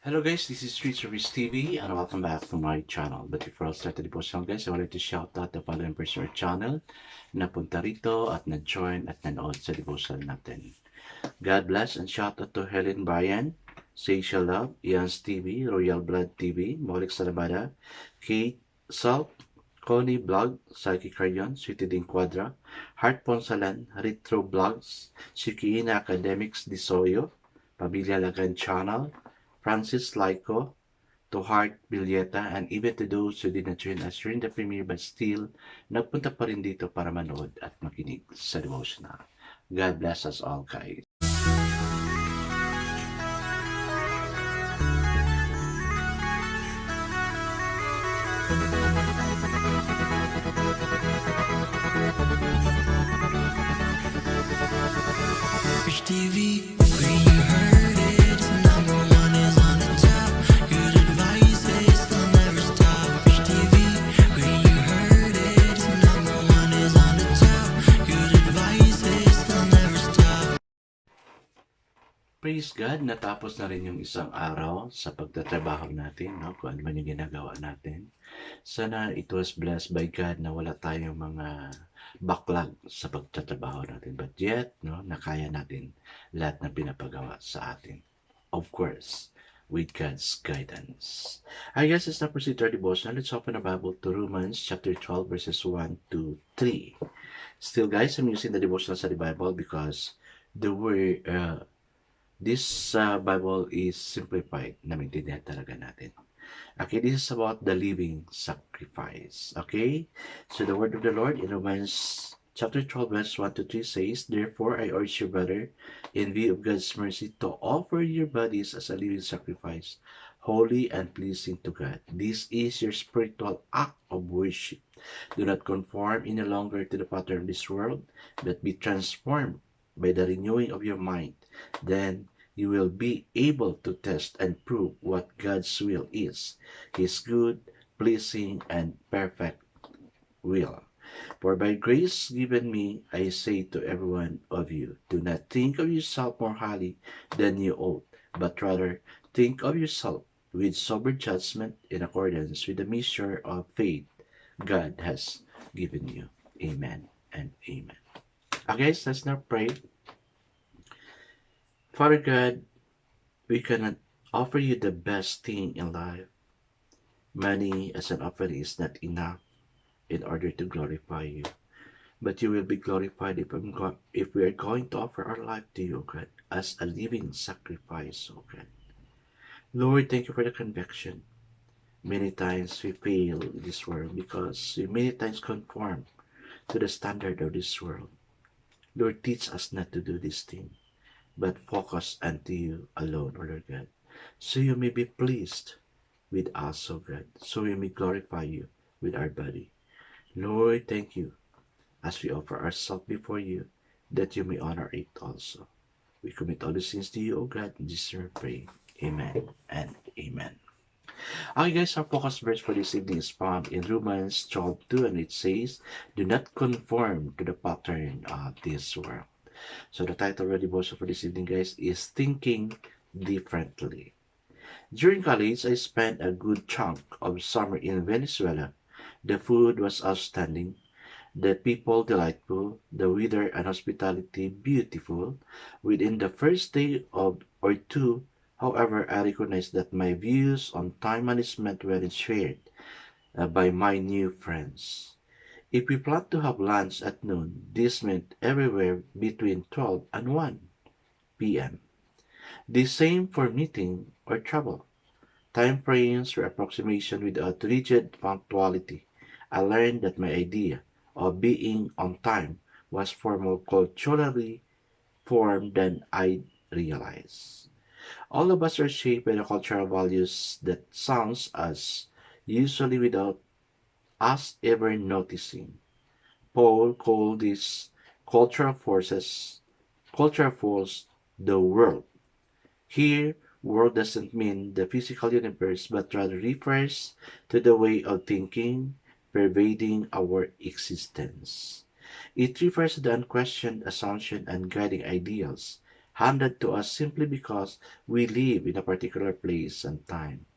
Hello guys, this is Street Service TV and welcome back to my channel. But before I start the devotion guys, I wanted to shout out the following person or channel na punta rito at na-join at nanood sa devotion natin. God bless and shout out to Helen Bryan, Seisha Love, Ian's TV, Royal Blood TV, Molik Salamada, Kate Salt, Connie Blog, Psyche Crayon, Sweetie Ding Quadra, Heart Ponsalan, Retro Blogs, Shikiina Academics Disoyo, Pamilya Lagan Channel, Francis Laico, to Heart Bilyeta, and even to those who did not join us during the premiere but still nagpunta pa rin dito para manood at makinig sa devotional. God bless us all, guys. Rich TV, where you heard it, number one is on the top. Good advice is they'll never stop. Rich TV, where you heard it, number one is on the top. Good advice is they'll never stop. Praise God, natapos na rin yung isang araw sa pagtatrabaho natin, no? Kung ano man yung ginagawa natin. Sana it was blessed by God na wala tayong mga backlog sa pagtatrabaho natin. But yet, no, nakaya natin lahat na pinapagawa sa atin. Of course, with God's guidance. I guess it's time to proceed to our devotion. Let's open the Bible to Romans chapter 12 verses 1 to 3. Still guys, I'm using the devotional study Bible because the word this Bible is simplified na maintindihan talaga natin. Okay, this is about the living sacrifice. Okay, so the word of the Lord in Romans chapter 12 verse 1 to 3 says, "Therefore I urge you, brother, in view of God's mercy, to offer your bodies as a living sacrifice, holy and pleasing to God. This is your spiritual act of worship. Do not conform any longer to the pattern of this world, but be transformed by the renewing of your mind. Then you will be able to test and prove what God's will is, His good, pleasing, and perfect will. For by grace given me, I say to every one of you, do not think of yourself more highly than you ought, but rather think of yourself with sober judgment in accordance with the measure of faith God has given you." Amen and amen. Okay, so let's now pray. Father God, we cannot offer you the best thing in life. Money as an offering is not enough in order to glorify you. But you will be glorified if we are going to offer our life to you, God, as a living sacrifice, oh God. Lord, thank you for the conviction. Many times we fail in this world because we many times conform to the standard of this world. Lord, teach us not to do this thing, but focus unto you alone, O Lord God, so you may be pleased with us, O God, so we may glorify you with our body. Lord, thank you as we offer ourselves before you, that you may honor it also. We commit all the sins to you, O God, in Jesus' name we pray. Amen and amen. Okay guys, our focus verse for this evening is found in Romans 12:2, and it says, "Do not conform to the pattern of this world." So the title of the devotion for this evening, guys, is Thinking Differently. During college, I spent a good chunk of summer in Venezuela. The food was outstanding, the people delightful, the weather and hospitality beautiful. Within the first day or two, however, I recognized that my views on time management weren't shared by my new friends. If we planned to have lunch at noon, this meant everywhere between 12 and 1 p.m. The same for meeting or travel. Time frames were approximation without rigid punctuality. I learned that my idea of being on time was far more culturally formed than I realized. All of us are shaped by the cultural values that sounds us, usually without us ever noticing. Paul called these cultural forces, cultural force, the world. Here, world doesn't mean the physical universe, but rather refers to the way of thinking pervading our existence. It refers to the unquestioned assumption and guiding ideals handed to us simply because we live in a particular place and time.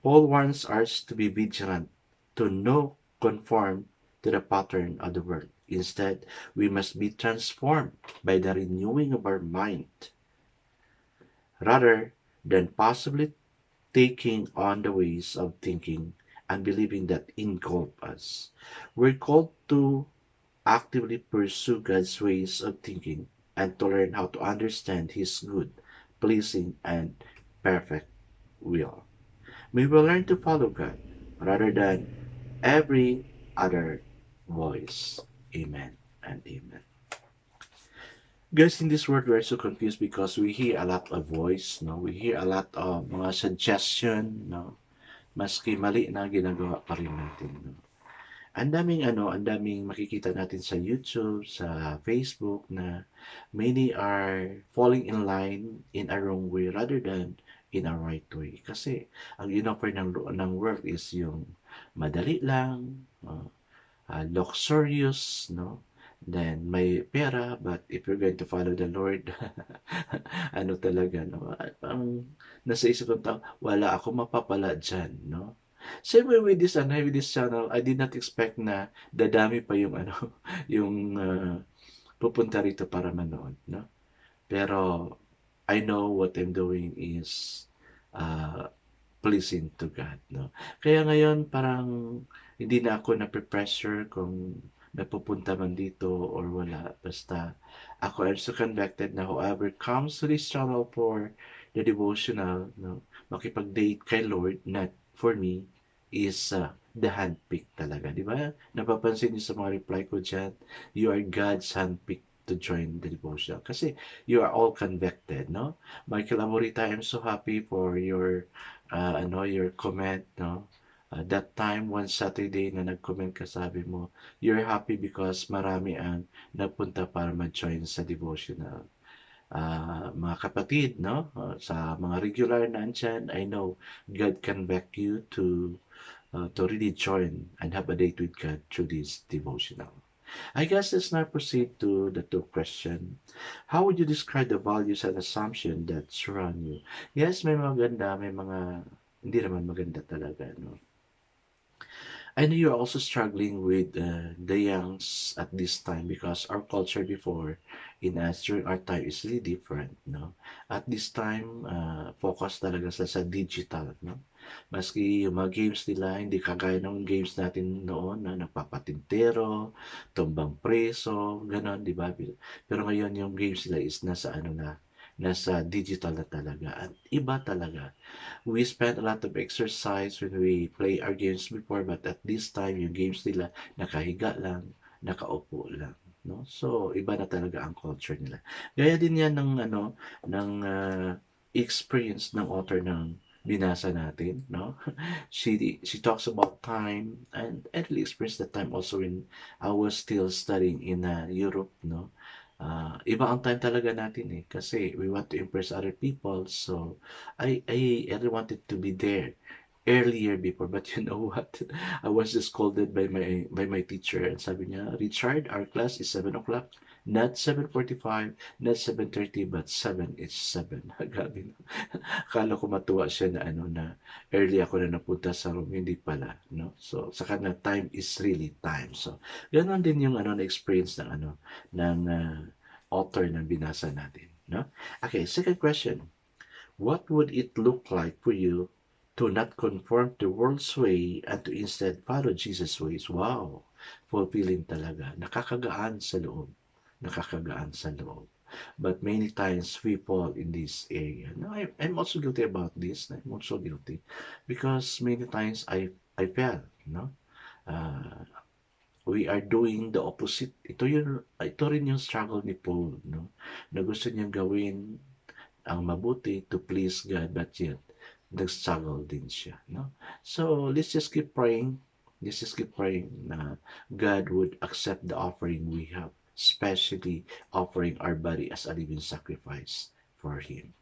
Paul warns us to be vigilant, to not conform to the pattern of the world. Instead, we must be transformed by the renewing of our mind, rather than possibly taking on the ways of thinking and believing that engulf us. We're called to actively pursue God's ways of thinking and to learn how to understand His good, pleasing, and perfect will. We will learn to follow God rather than every other voice. Amen and amen. Guys, in this world, we're so confused because we hear a lot of voice, no? We hear a lot of mga suggestion, no? Maski mali na ginagawa pa rin natin, no? Ang daming makikita natin sa YouTube, sa Facebook na many are falling in line in a wrong way rather than in a right way. Kasi ang inoffer ng world is yung madali lang, luxurious, no? Then may pera, but if you're going to follow the Lord, ano talaga, no? Ang nasa isip ng tao, wala ako mapapala dyan, no? Same way with this channel, I did not expect na dadami pa yung ano, yung pupunta rito para manood, no? Pero I know what I'm doing is uh, pleasing to God, no? Kaya ngayon parang hindi na ako nape-pressure kung napupunta man dito or wala. Basta ako am so convicted na whoever comes to this channel for the devotional, no, makipag-date kay Lord, not for me, is the handpick talaga. Di ba? Napapansin niyo sa mga reply ko dyan, you are God's handpick to join the devotional. Kasi you are all convicted, no? Michael Amorita, I'm so happy for your your comment, no? That time, one Saturday na nag-comment ka, sabi mo, you're happy because marami ang napunta para mag-join sa devotional. Mga kapatid, no? Sa mga regular na andyan, I know God can back you to really join and have a date with God through this devotional. I guess let's now proceed to the two question. How would you describe the values and assumption that surround you? Yes, may mga ganda, may mga hindi naman maganda talaga, no? I know you're also struggling with the youngs at this time because our culture before in us during our time is really different, no? At this time, focus talaga sa digital, no? Maski yung mga games nila, hindi kagaya ng games natin noon na nagpapatintero, tumbang preso, ganon, di ba? Pero ngayon yung games nila is nasa digital na talaga. At iba talaga. We spent a lot of exercise when we play our games before, but at this time, yung games nila, nakahiga lang, nakaupo lang. No? So, iba na talaga ang culture nila. Gaya din yan ng experience ng author ng binasa natin, no? She talks about time, and I really experienced that time also when I was still studying in Europe, no? Iba ang time talaga natin eh, kasi we want to impress other people, so I really wanted to be there earlier before, but you know what? I was just scolded by my teacher and sabi niya, Richard, our class is 7 o'clock, not 7:45, not 7:30, but 7 is 7. Grabe, no? Akala ko matuwa siya na na early ako na napunta sa room, hindi pala, no? So sa kanya time is really time. So ganoon din yung na experience ng author ng binasa natin, no? Okay, second question. What would it look like for you to not conform to the world's way and to instead follow Jesus' ways? Wow! Fulfilling talaga. Nakakagaan sa loob. Nakakagaan sa loob. But many times we fall in this area. No, I'm also guilty about this. I'm also guilty. Because many times I fell, no? We are doing the opposite. Ito rin yung struggle ni Paul, no? Na gusto niyang gawin ang mabuti to please God, but yet nag-struggle din siya, no? So, let's just keep praying. Let's just keep praying na God would accept the offering we have, especially offering our body as a living sacrifice for Him.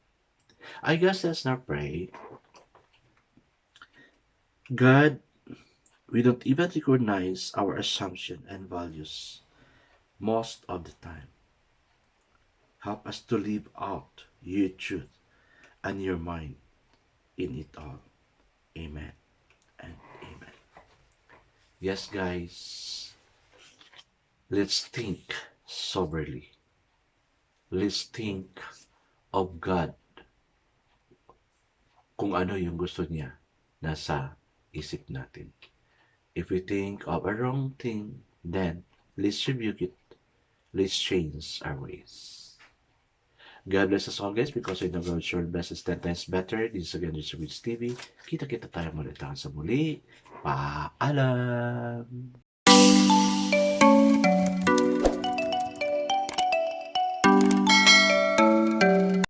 I guess let's now pray. God, we don't even recognize our assumption and values most of the time. Help us to live out your truth and your mind in it all. Amen and amen. Yes, guys, let's think soberly. Let's think of God, kung ano yung gusto niya nasa isip natin. If we think of a wrong thing, then let's rebuke it. Let's change our ways. God bless us all, guys, because I know God's word best is 10 times better. This is again, Richard TV. Kita-kita tayo muli sa muli. Paalam!